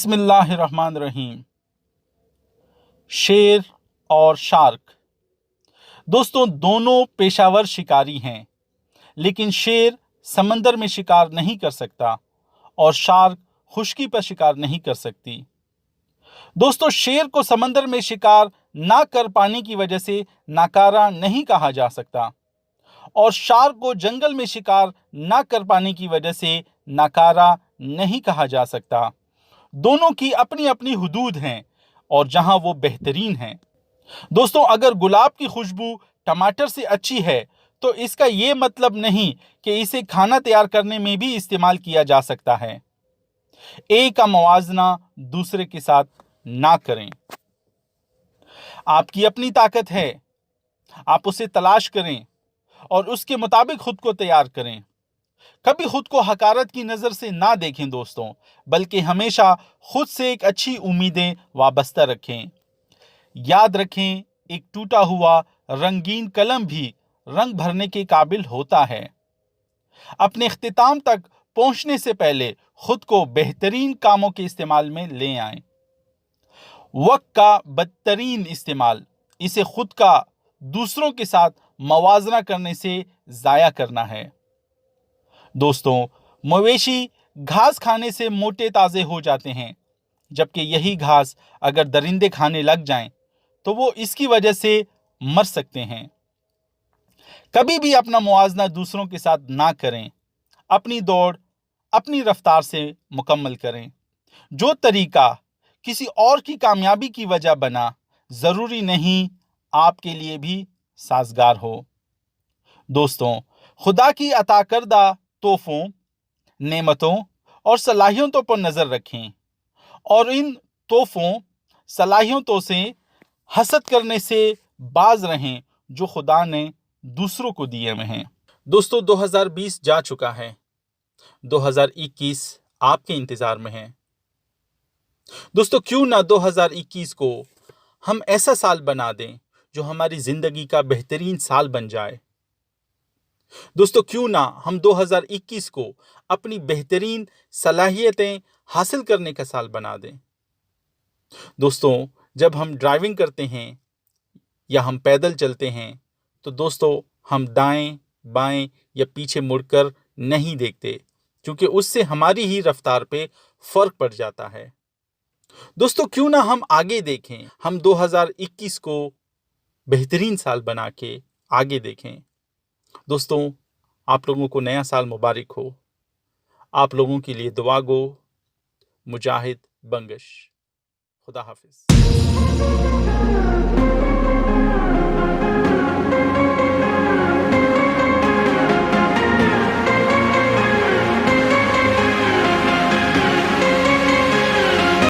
बिस्मिल्लाहिर्रहमानिर्रहीम। शेर और शार्क। दोस्तों, दोनों पेशावर शिकारी हैं, लेकिन शेर समंदर में शिकार नहीं कर सकता और शार्क खुश्की पर शिकार नहीं कर सकती। दोस्तों, शेर को समंदर में शिकार ना कर पाने की वजह से नाकारा नहीं कहा जा सकता और शार्क को जंगल में शिकार ना कर पाने की वजह से नाकारा नहीं कहा जा सकता। दोनों की अपनी अपनी हुदूद हैं और जहां वो बेहतरीन हैं। दोस्तों, अगर गुलाब की खुशबू टमाटर से अच्छी है तो इसका ये मतलब नहीं कि इसे खाना तैयार करने में भी इस्तेमाल किया जा सकता है। एक का मवाजना दूसरे के साथ ना करें। आपकी अपनी ताकत है, आप उसे तलाश करें और उसके मुताबिक खुद को तैयार करें। कभी खुद को हकारत की नजर से ना देखें दोस्तों, बल्कि हमेशा खुद से एक अच्छी उम्मीदें वाबस्ता रखें। याद रखें, एक टूटा हुआ रंगीन कलम भी रंग भरने के काबिल होता है। अपने इख्तिताम तक पहुंचने से पहले खुद को बेहतरीन कामों के इस्तेमाल में ले आएं। वक्त का बदतरीन इस्तेमाल, इसे खुद का दूसरों के साथ मवाजना करने से जाया करना है। दोस्तों, मवेशी घास खाने से मोटे ताजे हो जाते हैं, जबकि यही घास अगर दरिंदे खाने लग जाएं तो वो इसकी वजह से मर सकते हैं। कभी भी अपना मुआवजा दूसरों के साथ ना करें। अपनी दौड़ अपनी रफ्तार से मुकम्मल करें। जो तरीका किसी और की कामयाबी की वजह बना, जरूरी नहीं आपके लिए भी साजगार हो। दोस्तों, खुदा की अता करदा तोहफों, नेमतों और सलाहियतों पर नजर रखें और इन तोहफों सलाहियतों से हसद करने से बाज रहें जो खुदा ने दूसरों को दिए हुए हैं। दोस्तों, 2020 जा चुका है, 2021 आपके इंतजार में है। दोस्तों, क्यों ना 2021 को हम ऐसा साल बना दें जो हमारी जिंदगी का बेहतरीन साल बन जाए। दोस्तों, क्यों ना हम 2021 को अपनी बेहतरीन सलाहियतें हासिल करने का साल बना दें। दोस्तों, जब हम ड्राइविंग करते हैं या हम पैदल चलते हैं तो दोस्तों हम दाएं बाएं या पीछे मुड़कर नहीं देखते, क्योंकि उससे हमारी ही रफ्तार पे फर्क पड़ जाता है। दोस्तों, क्यों ना हम आगे देखें, हम 2021 को बेहतरीन साल बना के आगे देखें। दोस्तों, आप लोगों को नया साल मुबारक हो। आप लोगों के लिए दुआ गो मुजाहिद बंगश। खुदा हाफिज।